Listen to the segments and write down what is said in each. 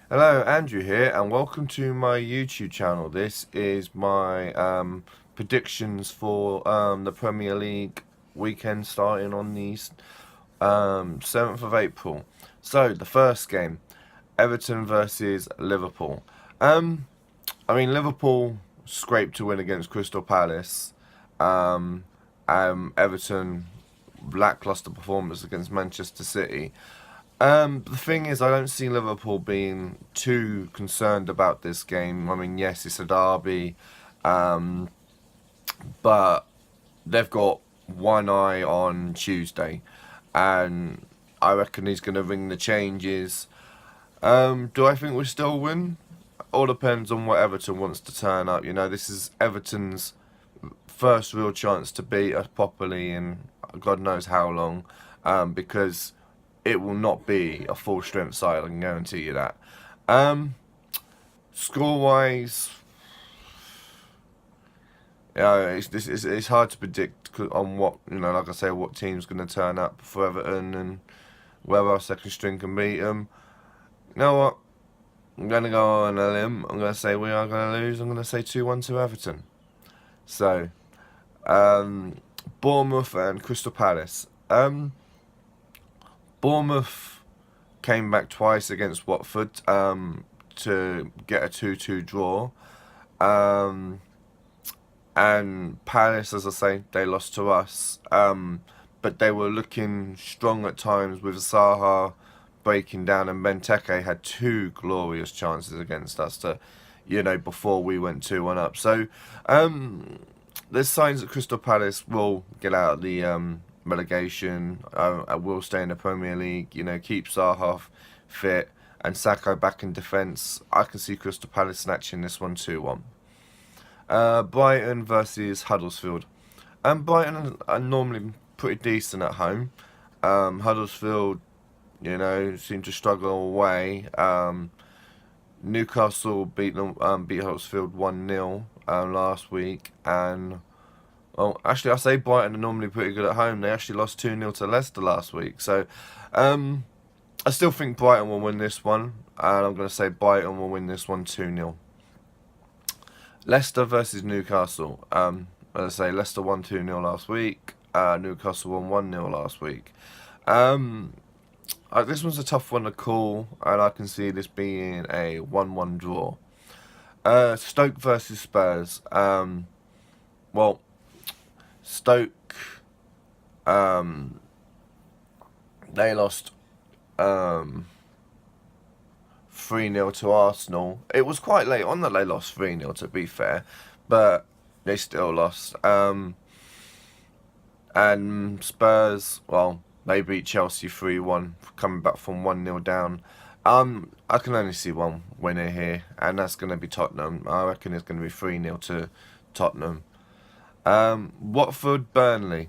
Hello, Andrew here, and welcome to my YouTube channel. This is my predictions for the Premier League weekend starting on the 7th of April. So, the first game, Everton versus Liverpool. Liverpool scraped to win against Crystal Palace. Um, Everton lackluster performance against Manchester City. The thing is, I don't see Liverpool being too concerned about this game. I mean, yes, it's a derby, um, but they've got one eye on Tuesday, and I reckon he's going to ring the changes. Do I think we still win? All depends on what Everton wants to turn up. You know, this is Everton's first real chance to beat us properly in God knows how long, because it will not be a full strength side. I can guarantee you that. Um, Score wise, yeah, it's hard to predict on what like I say, what team's going to turn up for Everton and whether our second string can beat them. You know what? I'm going to go on a limb. I'm going to say we are going to lose. I'm going to say 2-1 to Everton. So, um, Bournemouth and Crystal Palace. Bournemouth came back twice against Watford to get a 2-2 draw. Um, and Palace, as I say, they lost to us. But they were looking strong at times with Zaha breaking down, and Benteke had two glorious chances against us before we went 2-1 up. So, there's signs that Crystal Palace will get out of the relegation. Will stay in the Premier League. Keep Zaha fit and Sacco back in defence. I can see Crystal Palace snatching this one 2-1. Brighton versus Huddersfield. Brighton are normally pretty decent at home. Huddersfield, seem to struggle away. Newcastle beat Huddersfield 1-0 last week, and actually I say Brighton are normally pretty good at home. They actually lost 2-0 to Leicester last week, so I still think Brighton will win this one, and I'm going to say Brighton will win this one 2-0. Leicester versus Newcastle. As I say, Leicester won 2-0 last week. Newcastle won 1-0 last week. This one's a tough one to call, and I can see this being a 1-1 draw. Stoke versus Spurs. Well, Stoke, they lost 3-0 to Arsenal. It was quite late on that they lost 3-0, to be fair, but they still lost. And Spurs, well, they beat Chelsea 3-1, coming back from 1-0 down. I can only see one winner here, and that's going to be Tottenham. I reckon it's going to be 3-0 to Tottenham. Watford, Burnley.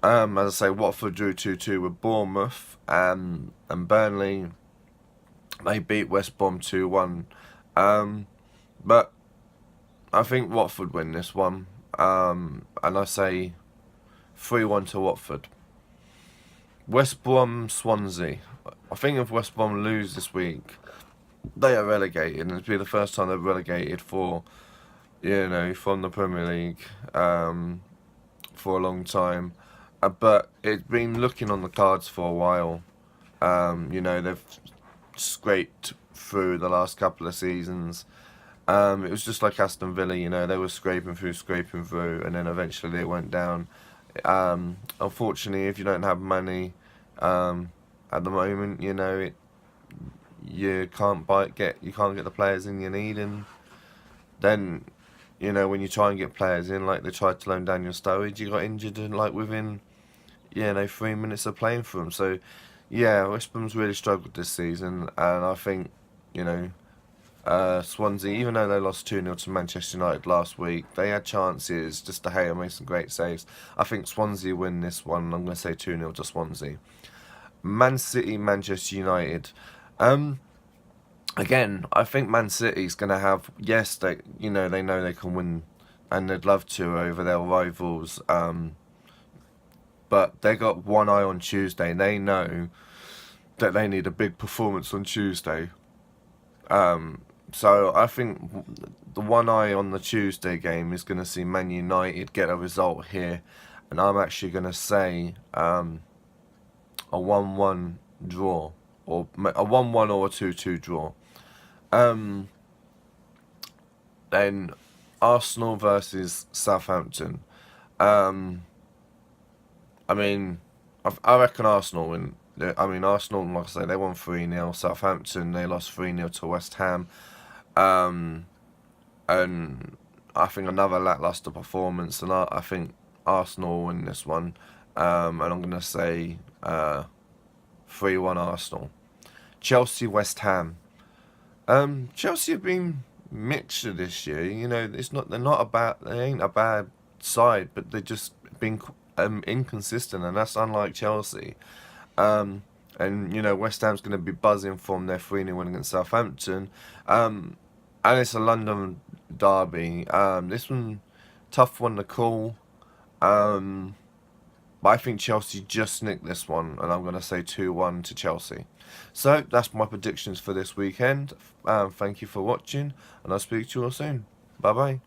As I say, Watford drew 2-2 with Bournemouth, and Burnley, they beat West Brom 2-1. But I think Watford win this one, and I say 3-1 to Watford. West Brom, Swansea. I think if West Brom lose this week, they are relegated, and it'll be the first time they're relegated from the Premier League for a long time. But it's been looking on the cards for a while. They've scraped through the last couple of seasons. It was just like Aston Villa, they were scraping through, and then eventually they went down. Unfortunately, if you don't have money at the moment, you can't get the players in you need, and then when you try and get players in, like they tried to loan Daniel Sturridge, you got injured and within 3 minutes of playing for him. So yeah, West Brom's really struggled this season, and I think Swansea, even though they lost 2-0 to Manchester United last week, they had chances. Just De Gea made some great saves. I think Swansea win this one. I'm going to say 2-0 to Swansea. Man City, Manchester United. Again, I think Man City's going to have, yes, they know they can win, and they'd love to over their rivals. But they got one eye on Tuesday, and they know that they need a big performance on Tuesday. So I think the one eye on the Tuesday game is going to see Man United get a result here, and I'm actually going to say a 1-1 draw, or a 1-1 or a 2-2 draw. Then Arsenal versus Southampton. I mean, I reckon Arsenal win. I mean, Arsenal, like I say, they won 3-0. Southampton, they lost 3-0 to West Ham. And I think another lackluster performance. And I think Arsenal win this one. And I'm going to say 3-1 Arsenal. Chelsea, West Ham. Chelsea have been mixed this year. You know, they ain't a bad side, but they've just been inconsistent, and that's unlike Chelsea. And you know, West Ham's going to be buzzing from their 3-0 win against Southampton. And it's a London derby. This one, tough one to call. But I think Chelsea just nicked this one, and I'm going to say 2-1 to Chelsea. So that's my predictions for this weekend. Thank you for watching, and I'll speak to you all soon. Bye bye.